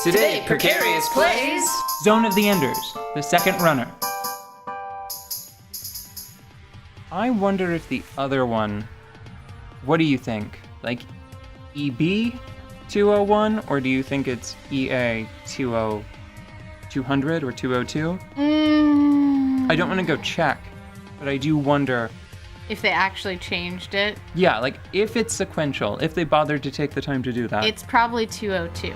Today, Precarious plays Zone of the Enders, the second runner. I wonder if the other one, what do you think? Like EB 201, or do you think it's EA 200 or 202? I don't want to go check, but I do wonder if they actually changed it. Yeah, like if it's sequential, if they bothered to take the time to do that. It's probably 202.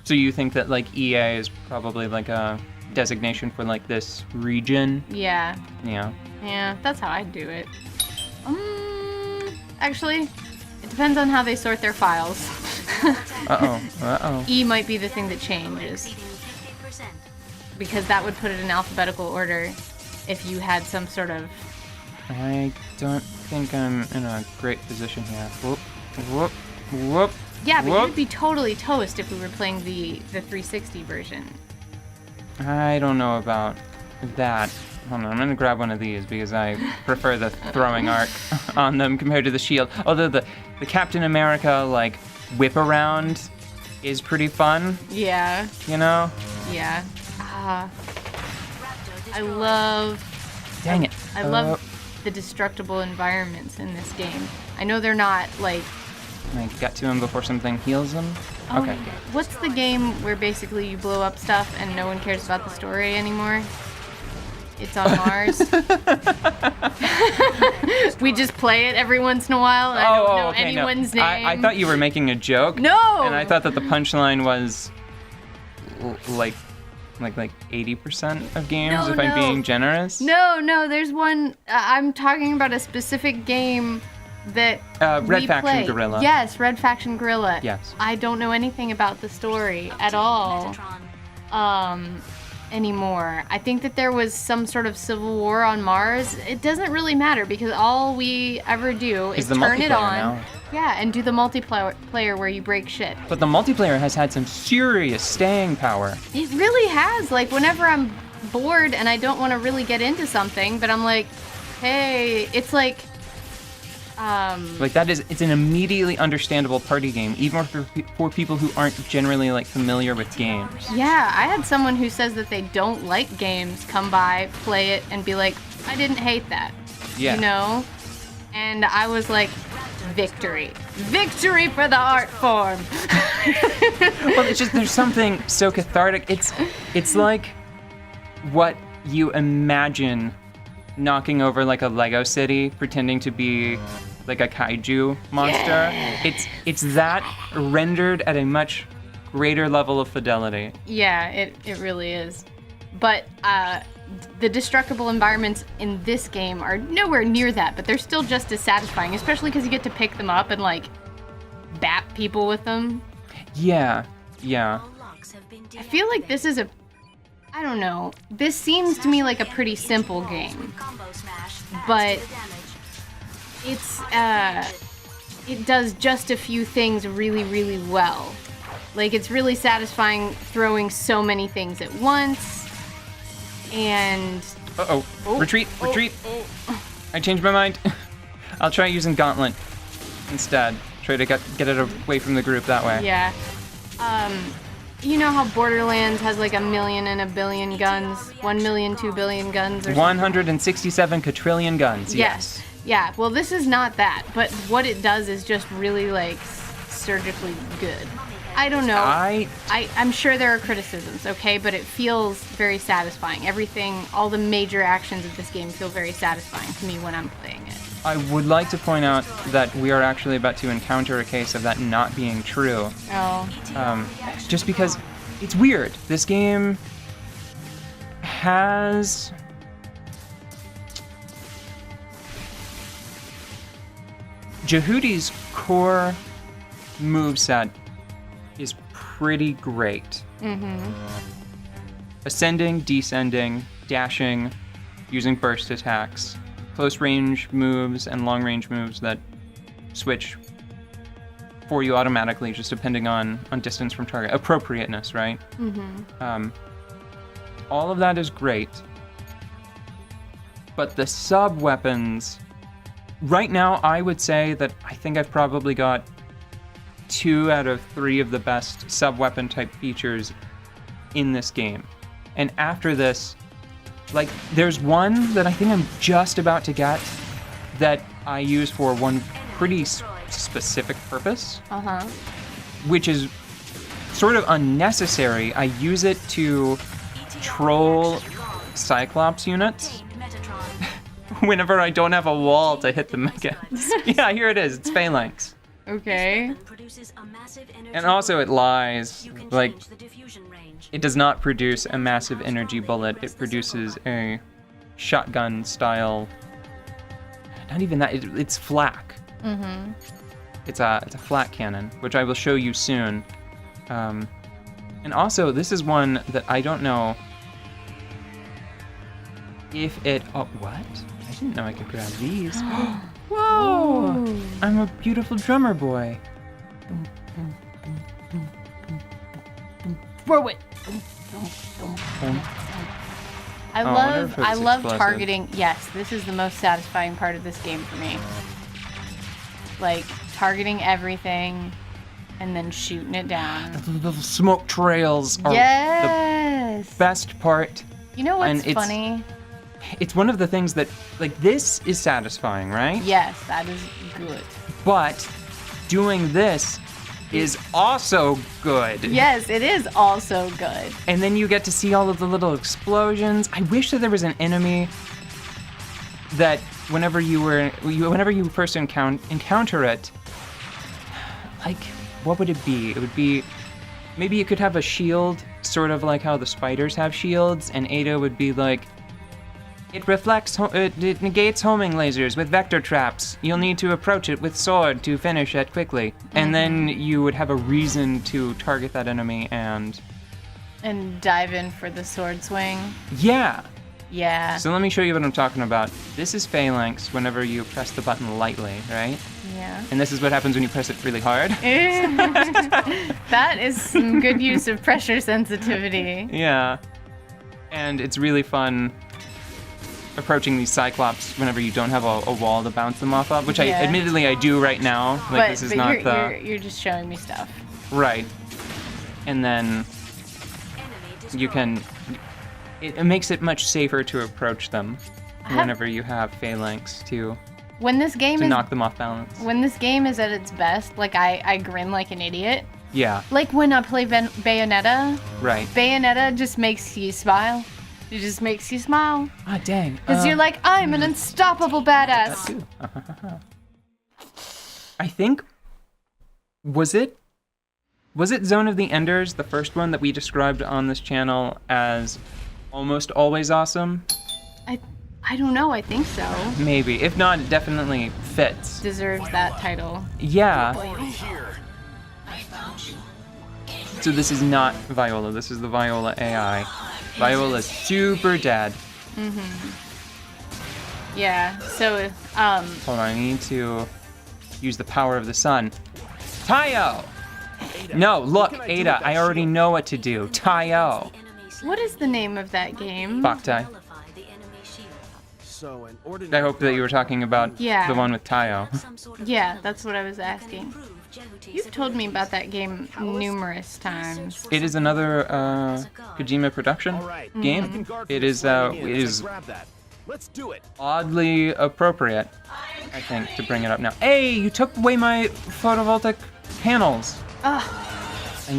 So you think that like EA is probably like a designation for like this region? Yeah. Yeah. Yeah, that's how I do it. Actually, it depends on how they sort their files. Uh-oh. E might be the thing that changes. Because that would put it in alphabetical order if you had some sort of... I don't think I'm in a great position here. Whoop. Yeah, but you'd be totally toast if we were playing the 360 version. I don't know about that. Hold on, I'm gonna grab one of these because I prefer the throwing arc on them compared to the shield. Although the Captain America like whip around is pretty fun. Yeah. You know? Yeah. I love... Dang it. I love the destructible environments in this game. I know they're not like... I get to him before something heals him? Oh, Okay. What's the game where basically you blow up stuff and no one cares about the story anymore? It's on Mars. We just play it every once in a while. I don't know anyone's name. I thought you were making a joke. No! And I thought that the punchline was like 80% of games, if I'm being generous. No, there's one. I'm talking about a specific game that Red we Faction play. Guerrilla. Yes, Red Faction Guerrilla. Yes. I don't know anything about the story at all anymore. I think that there was some sort of civil war on Mars. It doesn't really matter because all we ever do is turn it on. Now. Yeah, and do the multiplayer where you break shit. But the multiplayer has had some serious staying power. It really has. Like, whenever I'm bored and I don't want to really get into something, but I'm like, hey, it's like... Like it's an immediately understandable party game, even for people who aren't generally like familiar with games. Yeah, I had someone who says that they don't like games come by, play it, and be like, I didn't hate that. Yeah. You know? And I was like, victory. Victory for the art form. Well, it's just, there's something so cathartic. It's like what you imagine knocking over like a Lego city, pretending to be like a kaiju monster. Yeah. It's that rendered at a much greater level of fidelity. Yeah, it really is. But the destructible environments in this game are nowhere near that, but they're still just as satisfying, especially because you get to pick them up and like bap people with them. Yeah. I feel like this is I don't know. This seems to me like a pretty simple game, but it does just a few things really, really well. Like, it's really satisfying throwing so many things at once, and... Retreat! I changed my mind. I'll try using Gauntlet instead. Try to get it away from the group that way. Yeah. You know how Borderlands has like 1 million and a billion guns? 1 million, 2 billion guns or something? 167 quadrillion guns, yes. Yeah, well, this is not that, but what it does is just really like surgically good. I don't know. I'm sure there are criticisms, okay, but it feels very satisfying. Everything, all the major actions of this game feel very satisfying to me when I'm playing it. I would like to point out that we are actually about to encounter a case of that not being true. Oh. Just because it's weird. This game has... Jehudi's core moveset is pretty great. Mm-hmm. Ascending, descending, dashing, using burst attacks, close range moves and long range moves that switch for you automatically, just depending on distance from target. Appropriateness, right? Mm-hmm. All of that is great. But the sub-weapons... Right now, I would say that I think I've probably got 2 out of 3 of the best sub-weapon type features in this game. And after this, like, there's one that I think I'm just about to get that I use for one pretty specific purpose, which is sort of unnecessary. I use it to troll Cyclops units whenever I don't have a wall to hit them against. Yeah, here it is. It's Phalanx. Okay. And also it lies. Like, it does not produce a massive energy bullet. It produces a shotgun style. Not even that. It's flak. Mm-hmm. It's a flak cannon, which I will show you soon. And also, this is one that I don't know if it... Oh, what? I didn't know I could grab these. Whoa! I'm a beautiful drummer boy. Throw it. I love targeting. Yes, this is the most satisfying part of this game for me. Like, targeting everything and then shooting it down. The smoke trails are the best part. You know what's funny? It's one of the things that, like, this is satisfying, right? Yes, that is good. But doing this is also good. Yes, it is also good. And then you get to see all of the little explosions. I wish that there was an enemy that whenever you first encounter it, like, what would it be? It would be, maybe you could have a shield, sort of like how the spiders have shields, and A.D.A would be like, it negates homing lasers with vector traps. You'll need to approach it with sword to finish it quickly. And then you would have a reason to target that enemy and dive in for the sword swing. Yeah. Yeah. So let me show you what I'm talking about. This is Phalanx whenever you press the button lightly, right? Yeah. And this is what happens when you press it really hard. That is some good use of pressure sensitivity. Yeah. And it's really fun approaching these Cyclops whenever you don't have a wall to bounce them off of, which I admittedly I do right now. Like, this is not you're just showing me stuff. Right. And then you can... It makes it much safer to approach them whenever you have Phalanx to knock them off balance. When this game is at its best, like, I grin like an idiot. Yeah. Like when I play Bayonetta. Right. Bayonetta just makes you smile. It just makes you smile. Ah, dang. Because you're like, I'm an unstoppable badass. I think... Was it Zone of the Enders, the first one that we described on this channel as almost always awesome? I don't know, I think so. Maybe. If not, it definitely fits. Deserves that title. Yeah. So this is not Viola, this is the Viola AI. Viola's super dead. Yeah, so, Hold on, I need to use the power of the sun. taiyō! No, look, A.D.A, I already know what to do. taiyō. What is the name of that game? Boktai. I hope that you were talking about the one with taiyō. Yeah, that's what I was asking. You've told me about that game numerous times. It is another Kojima production game. It is oddly appropriate, I think, to bring it up now. Hey, you took away my photovoltaic panels. I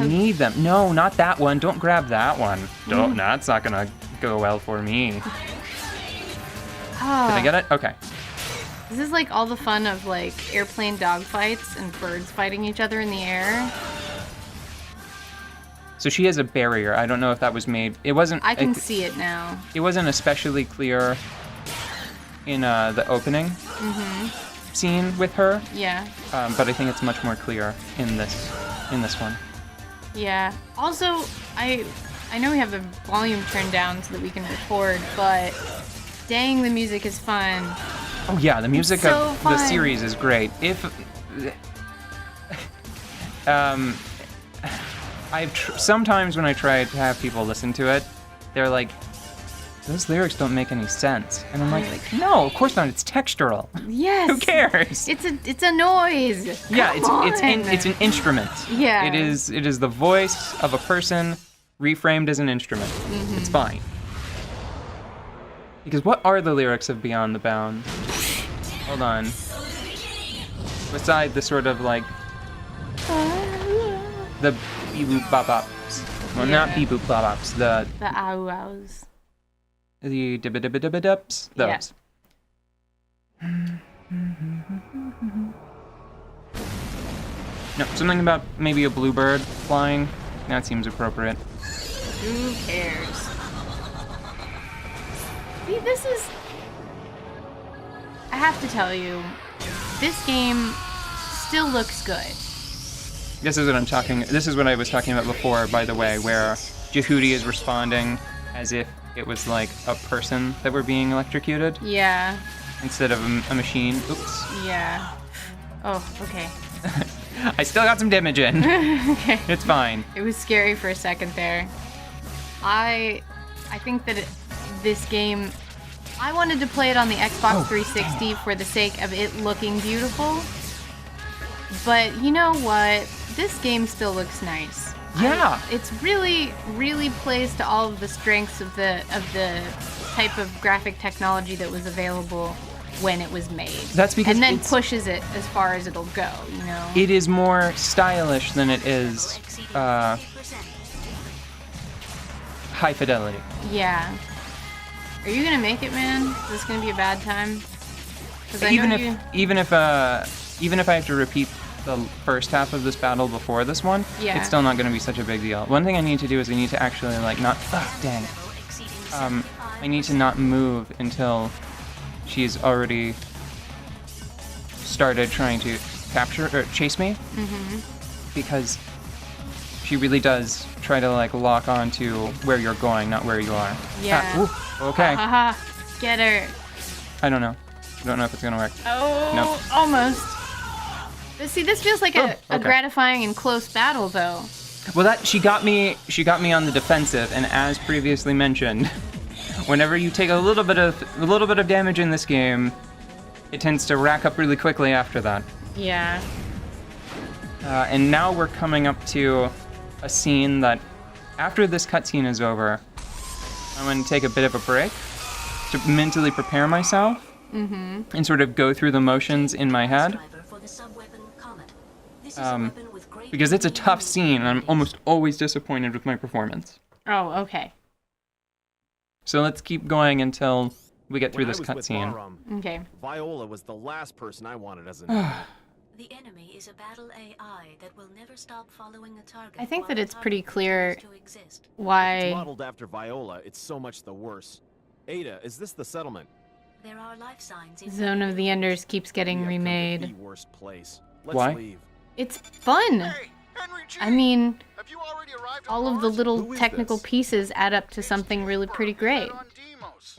need them. No, not that one. Don't grab that one. Don't. That's not gonna go well for me. Did I get it? Okay. This is like all the fun of like airplane dogfights and birds fighting each other in the air. So she has a barrier. I don't know if that was made. It wasn't. I can see it now. It wasn't especially clear in the opening scene with her. Yeah. But I think it's much more clear in this one. Yeah. Also, I know we have the volume turned down so that we can record, but dang, the music is fun. Oh yeah, the music of the series is great. Sometimes when I try to have people listen to it, they're like, those lyrics don't make any sense. And I'm like, no, of course not. It's textural. Yes. Who cares? It's a noise. Yeah, Come it's an instrument. Yeah. It is the voice of a person reframed as an instrument. Mm-hmm. It's fine. Because what are the lyrics of Beyond the Bound? Hold on. Beside the sort of like the beep-boop bop-bops. Well, not beep-boop bop-bops. The ow-ows. The dibba-dibba-dibba-dups. Those. Yeah. No, something about maybe a bluebird flying. That seems appropriate. Who cares? See, this is... I have to tell you, this game still looks good. This is what I was talking about before, by the way, where Jehudi is responding as if it was like a person that were being electrocuted. Yeah. Instead of a machine. Oops. Yeah. Oh, okay. I still got some damage in. Okay. It's fine. It was scary for a second there. I think that this game, I wanted to play it on the Xbox 360 for the sake of it looking beautiful. But you know what? This game still looks nice. Yeah. It's really, really plays to all of the strengths of the type of graphic technology that was available when it was made. That's because and then pushes it as far as it'll go, you know? It is more stylish than it is high fidelity. Yeah. Are you gonna make it, man? Is this gonna be a bad time? Even if I have to repeat the first half of this battle before this one, yeah, it's still not going to be such a big deal. One thing I need to do is I need to actually dang it. I need to not move until she's already started trying to capture or chase me. Mm-hmm. Because she really does try to lock on to where you're going, not where you are. Yeah. Okay. Haha. Get her. I don't know. I don't know if it's gonna work. Oh, nope. Almost. See, this feels like a gratifying and close battle, though. Well, she got me on the defensive, and as previously mentioned, whenever you take a little bit of damage in this game, it tends to rack up really quickly after that. Yeah. And now we're coming up to a scene that, after this cutscene is over, I'm going to take a bit of a break to mentally prepare myself and sort of go through the motions in my head. Because it's a tough scene, and I'm almost always disappointed with my performance. Oh, okay. So let's keep going until we get through this cutscene. Okay. Viola was the last person I wanted as an The enemy is a battle AI that will never stop following a target. I think that it's pretty clear why. It's why... modeled after Viola, it's so much the worse. A.D.A, is this the settlement? There are life signs in Zone of the Enders keeps getting We have come to remade. the worst place. Let's Why? leave. It's fun. Hey, Henry G, I mean, have you already arrived all on of the Mars? little Who is technical this? pieces add up to something really pretty great. On Deimos.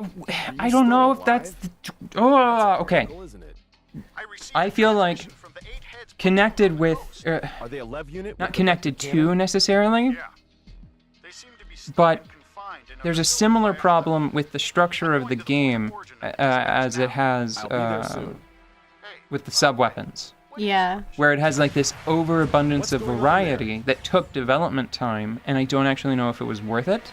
I don't know if that's... okay. Cool, isn't it? I feel like information from the 8 heads connected with... Are they a Lev unit? not connected to, necessarily, Yeah. They seem to be stuck but and confined in a there's a facility similar by problem with the structure of the game as it has I'll be there soon. with the sub-weapons. Yeah. Where it has this overabundance of variety that took development time, and I don't actually know if it was worth it.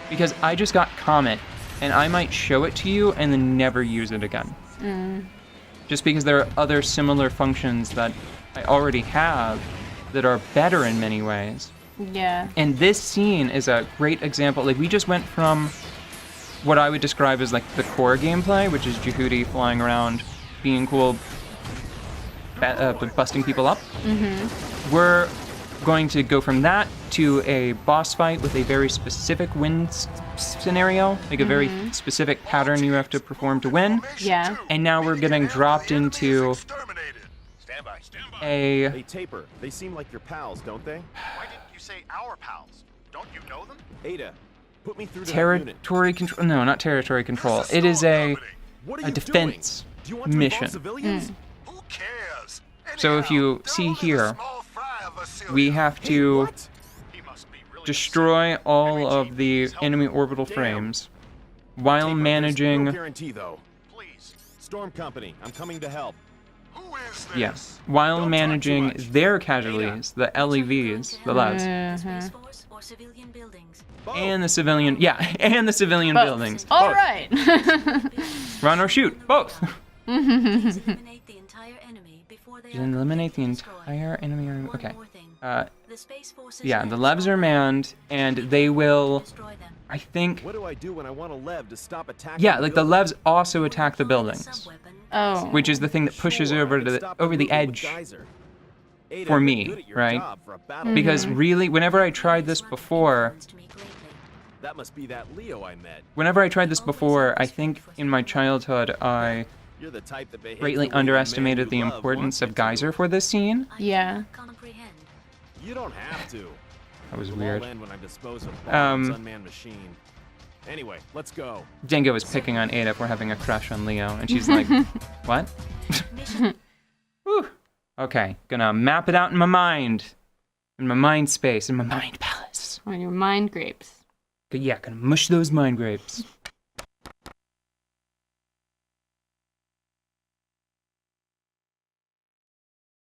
Because I just got Comet, and I might show it to you and then never use it again. Just because there are other similar functions that I already have that are better in many ways. Yeah. And this scene is a great example. We just went from what I would describe as the core gameplay, which is Jehudi flying around, being cool, busting people up. We're going to go from that to a boss fight with a very specific win scenario, a very specific pattern you have to perform to win. Yeah. And now we're getting dropped into exterminated. Stand by. a... Hey, Taper, they seem like your pals, don't they? Why didn't you say our pals? Don't you know them? A.D.A, put me through to that unit. territory control. No, not territory control. It is a What are a you defense doing? Do you want to mission. involve civilians? Who cares? So if you see here, we have Hey, to what? He must be really destroy all of the enemy orbital frames while Take my risk, managing. No guarantee, though. Please. Storm Company, I'm coming to help. Who is this? Yeah, while Don't talk too managing much. their casualties, the LEVs, the LEVs, The Space Force or civilian buildings? Both. and the civilian. Yeah, and the civilian Both. buildings. All Both. right. Run or shoot, both. Please eliminate the entire enemy before they are Eliminate the completely destroyed. entire enemy army. One Okay. more thing. The Space Force's Yeah, the nets levs are manned, and they will. destroy them. I think. What do I do when I want a lev to stop attacking? Yeah, the like the building? levs also attack the Deploy buildings, subweapon Oh. which is the thing that pushes Sure, I over can to the stop over the removing with edge. Geyser. A.D.A, for you're me, good at your right? job for a battle Because guy. really, whenever I tried this before, To me greatly. That must be that Leo I met. whenever I tried this before, I think in my childhood I You're the type that behaves greatly the way the man underestimated you the love importance wants of you to. Geyser for this scene. I Yeah. cannot comprehend. You don't have to. That was It'll weird. all end when I dispose of Bond's Um, unmanned machine. Anyway, let's go. Dingo is picking on Ada for having a crush on Leo, and she's like, "What?" Mission Whew. Okay, gonna map it out in my mind space, in my mind palace. On your mind grapes. Yeah, gonna mush those mind grapes.